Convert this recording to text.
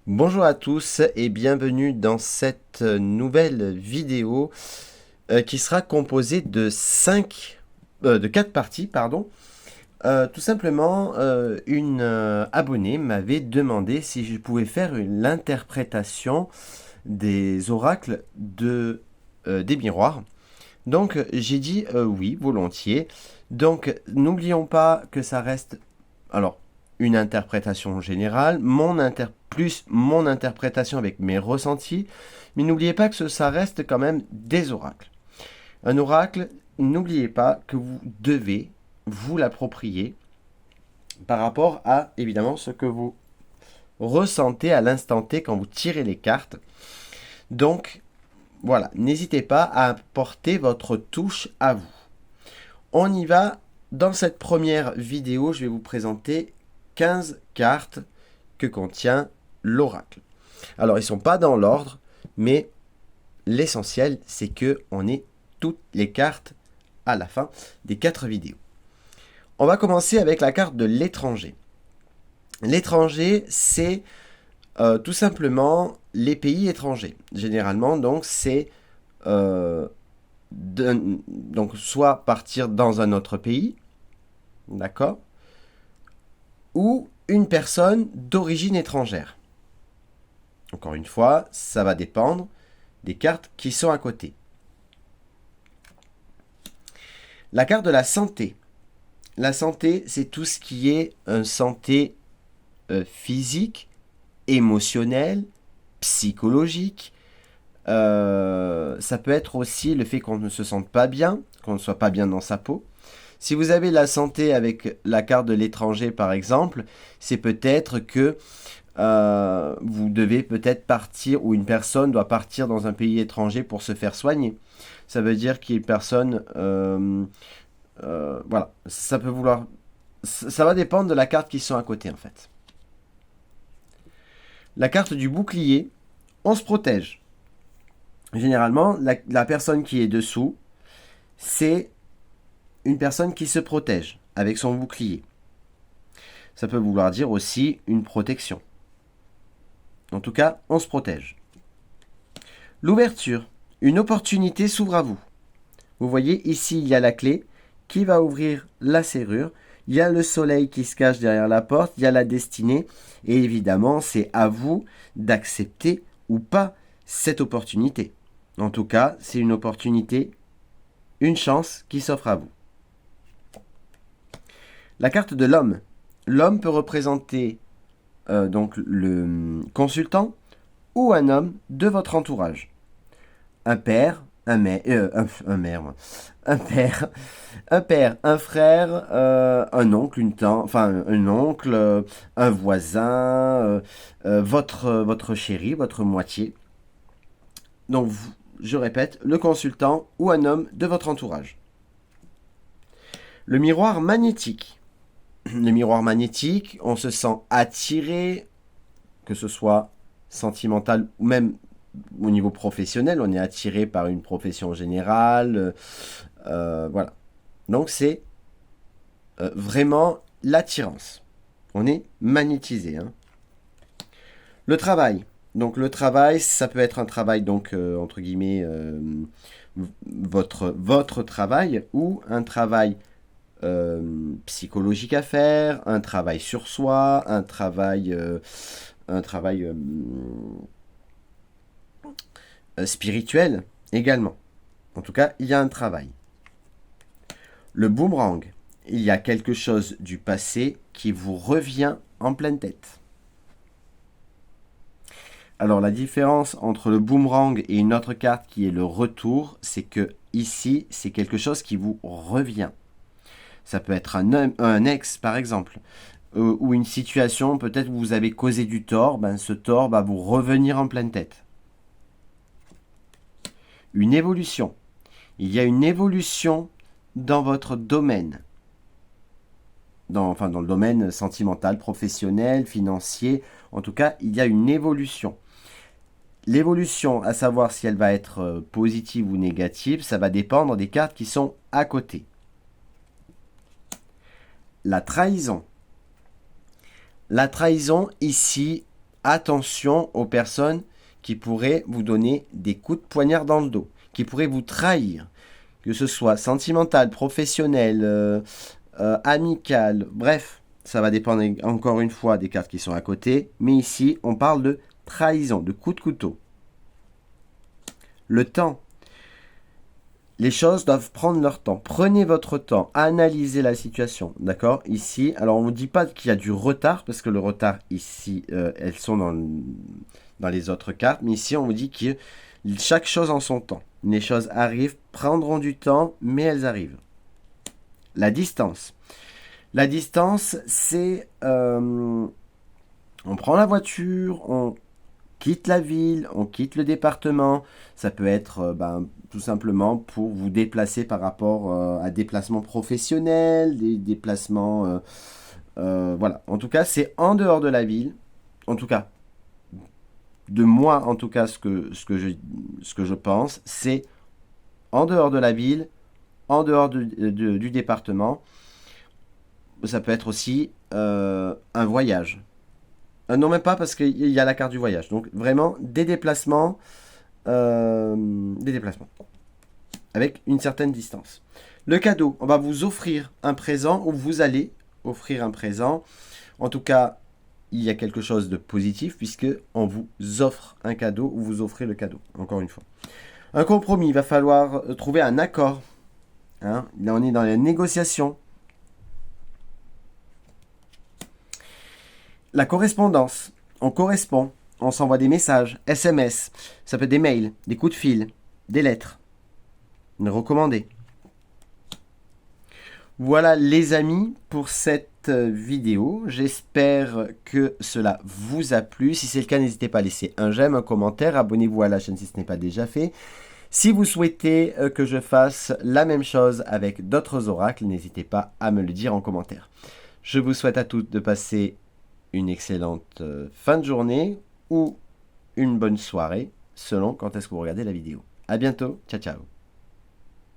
Bonjour à tous et bienvenue dans cette nouvelle vidéo qui sera composée de 4 parties, pardon. Tout simplement, une abonnée m'avait demandé si je pouvais faire l'interprétation des oracles des miroirs. Donc j'ai dit oui, volontiers. Donc n'oublions pas que ça reste alors une interprétation générale, plus mon interprétation avec mes ressentis, mais n'oubliez pas que ça reste quand même des oracles. Un oracle, n'oubliez pas que vous devez vous l'approprier par rapport à évidemment ce que vous ressentez à l'instant T quand vous tirez les cartes. Donc voilà, n'hésitez pas à apporter votre touche à vous. On y va. Dans cette première vidéo, je vais vous présenter 15 cartes que contient l'oracle. Alors, ils ne sont pas dans l'ordre, mais l'essentiel, c'est qu'on ait toutes les cartes à la fin des 4 vidéos. On va commencer avec la carte de l'étranger. L'étranger, c'est tout simplement les pays étrangers. Généralement, donc, c'est donc soit partir dans un autre pays, d'accord, ou une personne d'origine étrangère. Encore une fois, ça va dépendre des cartes qui sont à côté. La carte de la santé. La santé, c'est tout ce qui est santé physique, émotionnelle, psychologique. Ça peut être aussi le fait qu'on ne se sente pas bien, qu'on ne soit pas bien dans sa peau. Si vous avez la santé avec la carte de l'étranger, par exemple, c'est peut-être que vous devez peut-être partir, ou une personne doit partir dans un pays étranger pour se faire soigner. Ça veut dire qu'il y a une personne... voilà, ça peut vouloir... Ça va dépendre de la carte qui sont à côté, en fait. La carte du bouclier, on se protège. Généralement, la personne qui est dessous, c'est une personne qui se protège avec son bouclier. Ça peut vouloir dire aussi une protection. En tout cas, on se protège. L'ouverture. Une opportunité s'ouvre à vous. Vous voyez, ici, il y a la clé qui va ouvrir la serrure. Il y a le soleil qui se cache derrière la porte. Il y a la destinée. Et évidemment, c'est à vous d'accepter ou pas cette opportunité. En tout cas, c'est une opportunité, une chance qui s'offre à vous. La carte de l'homme. L'homme peut représenter donc le consultant ou un homme de votre entourage. Un père, un père, un frère, un oncle, une tante, enfin un oncle, un voisin, votre chéri, votre moitié. Donc, je répète, le consultant ou un homme de votre entourage. Le miroir magnétique. Le miroir magnétique, on se sent attiré, que ce soit sentimental ou même au niveau professionnel, on est attiré par une profession générale. Voilà. Donc c'est vraiment l'attirance. On est magnétisé. Hein. Le travail. Donc le travail, ça peut être un travail, donc entre guillemets, votre travail ou un travail psychologique à faire, un travail sur soi, un travail spirituel également. En tout cas, il y a un travail. Le boomerang, il y a quelque chose du passé qui vous revient en pleine tête. Alors la différence entre le boomerang et une autre carte qui est le retour, c'est que ici, c'est quelque chose qui vous revient. Ça peut être un ex, par exemple, ou une situation, peut-être vous avez causé du tort, ben ce tort va vous revenir en pleine tête. Une évolution. Il y a une évolution dans votre domaine. Dans le domaine sentimental, professionnel, financier. En tout cas, il y a une évolution. L'évolution, à savoir si elle va être positive ou négative, ça va dépendre des cartes qui sont à côté. La trahison. La trahison, ici, attention aux personnes qui pourraient vous donner des coups de poignard dans le dos, qui pourraient vous trahir, que ce soit sentimental, professionnel, amical, bref, ça va dépendre encore une fois des cartes qui sont à côté, mais ici on parle de trahison, de coup de couteau. Le temps. Les choses doivent prendre leur temps. Prenez votre temps, analysez la situation, d'accord? Ici, alors on ne vous dit pas qu'il y a du retard, parce que le retard ici, elles sont dans les autres cartes, mais ici on vous dit que chaque chose en son temps. Les choses arrivent, prendront du temps, mais elles arrivent. La distance. La distance, c'est... on prend la voiture, on quitte la ville, on quitte le département. Ça peut être tout simplement pour vous déplacer par rapport à des déplacements professionnels, des déplacements... voilà. En tout cas, c'est en dehors de la ville. En tout cas, de moi, en tout cas, ce que je pense, c'est en dehors de la ville, en dehors du département. Ça peut être aussi un voyage. Non, même pas, parce qu'il y a la carte du voyage. Donc, vraiment, des déplacements. Avec une certaine distance. Le cadeau, on va vous offrir un présent, ou vous allez offrir un présent. En tout cas, il y a quelque chose de positif, puisque on vous offre un cadeau, ou vous offrez le cadeau, encore une fois. Un compromis, il va falloir trouver un accord. Hein. Là, on est dans les négociations. La correspondance, on correspond, on s'envoie des messages, SMS, ça peut être des mails, des coups de fil, des lettres, recommandés. Voilà les amis pour cette vidéo, j'espère que cela vous a plu. Si c'est le cas, n'hésitez pas à laisser un j'aime, un commentaire, abonnez-vous à la chaîne si ce n'est pas déjà fait. Si vous souhaitez que je fasse la même chose avec d'autres oracles, n'hésitez pas à me le dire en commentaire. Je vous souhaite à toutes de passer une excellente fin de journée ou une bonne soirée, selon quand est-ce que vous regardez la vidéo. À bientôt, ciao ciao.